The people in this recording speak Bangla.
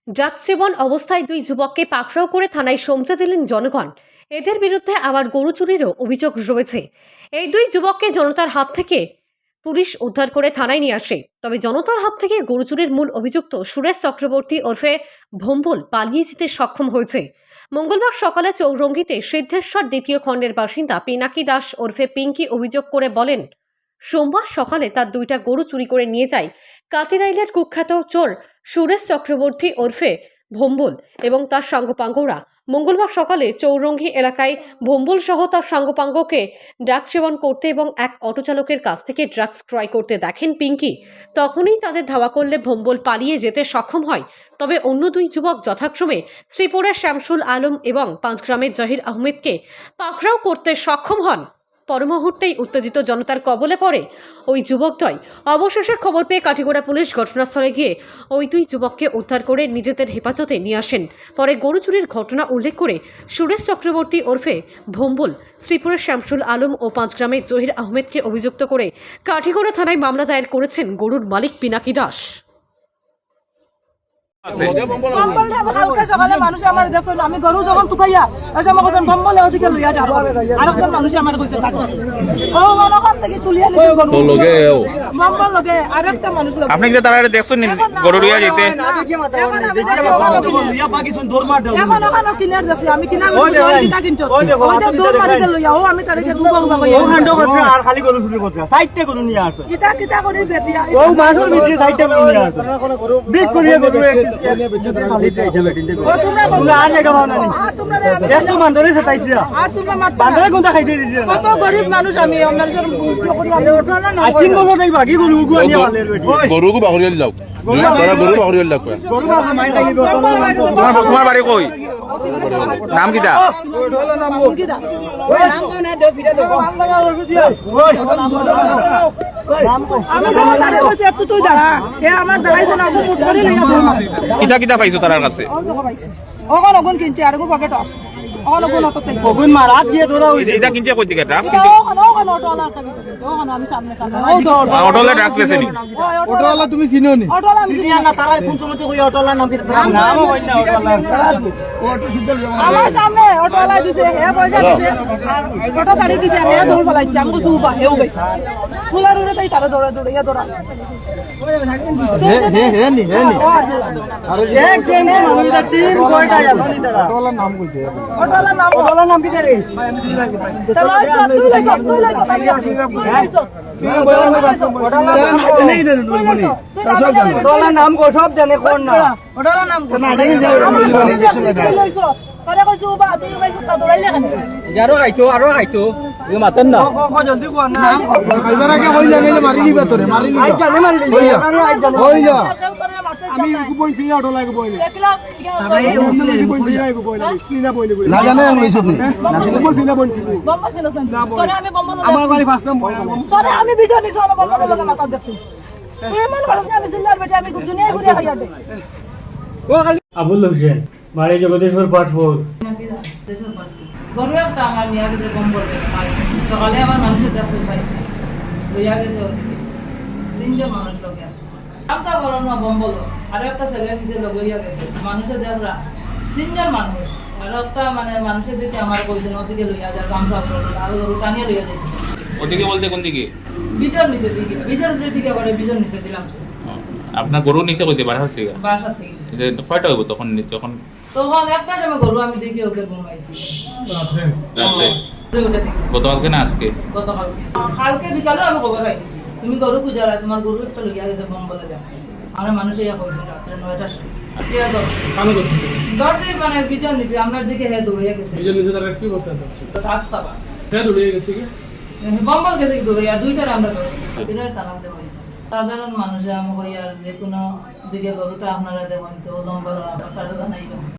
ড্রাগস সেবন অবস্থায় দুই যুবককে পাকড়াও করে থানায় সমঝে দিলেন জনগণ। এদের বিরুদ্ধে আবার গরু চুরিরও অভিযোগ রয়েছে। এই দুই যুবককে জনতার হাত থেকে পুলিশ উদ্ধার করে থানায় নিয়ে আসে। তবে জনতার হাত থেকে গরু চুরির মূল অভিযুক্ত সুরেশ চক্রবর্তী ওরফে ভম্বল পালিয়ে যেতে সক্ষম হয়েছে। মঙ্গলবার সকালে চৌরঙ্গিতে সিদ্ধেশ্বর দ্বিতীয় খণ্ডের বাসিন্দা পিনাকি দাস ওরফে পিঙ্কি অভিযোগ করে বলেন, সোমবার সকালে তার দুইটা গরু চুরি করে নিয়ে যায় কাতিরাইলের কুখ্যাত চোর সুরেশ চক্রবর্তী ওরফে ভম্বল এবং তার সাঙ্গপাঙ্গরা মঙ্গলবার সকালে চৌরঙ্গি এলাকায় ভম্বল সহ তার সাঙ্গপাঙ্গকে ড্রাগস সেবন করতে এবং এক অটো চালকের কাছ থেকে ড্রাগস ক্রয় করতে দেখেন পিঙ্কি। তখনই তাদের ধাওয়া করলে ভম্বল পালিয়ে যেতে সক্ষম হয়। তবে অন্য দুই যুবক যথাক্রমে শ্রীপুরের শামসুল আলম এবং পাঁচগ্রামের জহির আহমেদকে পাকড়াও করতে সক্ষম হন। পরমুহূর্তেই উত্তেজিত জনতার কবলে পড়ে ওই যুবকদ্বয়। অবশেষে খবর পেয়ে কাঠিগোড়া পুলিশ ঘটনাস্থলে গিয়ে ওই দুই যুবককে উদ্ধার করে নিজেদের হেফাজতে নিয়ে আসেন। পরে গরু চুরির ঘটনা উল্লেখ করে সুরেশ চক্রবর্তী ওরফে ভম্বল, শ্রীপুরের শামসুল আলম ও পাঁচগ্রামের জহির আহমেদকে অভিযুক্ত করে কাঠিগোড়া থানায় মামলা দায়ের করেছেন গরুর মালিক পিনাকি দাস। আমি গরু যখন তুকাইয়া বম্বলে ওদিকে লইয়া যাবো আরেকজন মানুষ আমার কইছে থেকে তুলিয়া বম্বল লগে আরেকটা মানুষ আপনি কি তারা দেখছেন গরু লইয়া যেতে এখন ওখানে কিনার যাচ্ছি আমি কিনার কিনা কিনছো দৌড় মারিতে লইয়া ও আমি তারিখে দুবা উবা কইয়া আর খালি গরু চুরি করতে সাইডতে গরু নিয়ে আসে কিতা কিতা করে বেতিয়া ও মাসের ভিতরে সাইডতে গরু নিয়ে আসে বিক করিয়া গরু ও তোমরা আর জায়গা পাও না একটু বান্দরে সেটাইছি আর তোমরা বান্দরে কোনটা খাইতে দিছি কত গরিব মানুষ আমি মানুষের আমি ওঠো না আইন বছর এই বাকি গরু গু আনিয়া ভালে গরুকে বাহরিয়াল যাও তারা গরু বাহরিয়াল যাও গরু বাসা মাই লাগিব তোমার বাড়ি কই নাম কিটা আমি দাঁড়াই বসে একটু তুই দাঁড়া এ আমার দাঁড়াইছে না ওকে মুঠ করে লইয়া কিটা কিটা পাইছো তার কাছে ওখান ওখান কিনছে আর গো পকেট আস ওখান ওখান অটো থেকে ওগুন মারাত দিয়ে ধরা হইছে এটা কিনছে কই দিকে ড্রাগস কিনছে ওখান অটোওয়ালা ওখান আমি সামনে সামনে ও দৌড় অটোলে ড্রাগস বেচেনি অটোওয়ালা তুমি চিনো নি অটোওয়ালা আমি চিনি না তারা কোন সময় কই অটোওয়ালার নাম কি নাম হই না অটোওয়ালা অটো শুদ্ধ আমার সামনে অটোওয়ালা দিছে হে পয়সা দিছে আর অটো ছাড়ি দিছে হে দৌড় ফলাইছে আমি তো উবা হেও বেশ ফুলার উড়ে তাই তারা দৌড়া দৌড়িয়া দৌড়া হে নি আরে এক দিনে আমাদের টিম কয়টা জানি তারা অটোওয়ালার নাম কইতে অটোওয়ালার নাম কি রে চলো তুই লাইছো অটোওয়ালার নাম কো সব জানে কোন না অটোওয়ালার নাম না জানি যে করে কইছো বা তুই লাইছো তা দৌড়াইলে কেন আরো খাইতো এ মাতেন না জলদি কো না খাইবার আগে কই জানিলে মারি দিবা তোরে মারি দিবা আই জানে মারি দিবা হই না আমি বইছি অটো লাগে বইলে দেখলা না জানে আমি এইসব নি বম্বা ছিল তোরে আমি বম্বা আমার বাড়ি ফার্স্ট নাম তোরে আমি ভিডিও নিছো না বম্বা লগে মাথা দেখছি তুই মন করছ আমি জিল্লার বেটা আমি দুনিয়া ঘুরে খাইয়া দে আবুল হোসেন বাড়ি জগদীশপুর পার্ট 4 গরু একটা আমার নিয়ে গেছে বম্বল সকালে আমার মানুষের দেখতে পাইছে লইয়া গেছে তিনজন মানুষ লগে আসে আমটা বড় না বম্বল আর একটা ছেলে পিছিয়ে লগইয়া গেছে মানুষের দেখরা তিনজন মানুষ আর একটা মানে মানুষের দিকে আমার কইছেন ওদিকে লইয়া যায় গামছা আর গরু টানিয়ে লইয়া যায় ওদিকে বলতে কোন দিকে বিজর নিচে দিকে বিজর দিকে করে বিজর নিচে দিলাম আপনার গরু নিচে কইতে বাসা থেকে বাসা থেকে এটা কয়টা হইব তখন তখন তখন একটা সময় গরু আমি দেখি ওকে ঘুমাইছি রাতে ওটা দেখি গতকালকে না আজকে গতকালকে কালকে বিকালে আমি খবর পাইছি তুমি গরু পূজা রাত তোমার গরু একটা লইয়া গেছে বম্বলে যাচ্ছে আমরা মানুষ ইয়া কইছি রাত্রে 9টার সময় দর্শে মানে বিজন নিছে আমরা দিকে হে দৌড়িয়া গেছে বিজন নিচে তারা কি করছে রাস্তা বা হে দৌড়ে গেছে কি বম্বল গেছে দৌড়িয়া দুইটার আমরা ধরছি দিনের তালাতে হইছে সাধারণ মানুষ আমি কই আর যে কোনো দিকে গরুটা আপনারা দেখুন তো লম্বা আপনারা জানাইবেন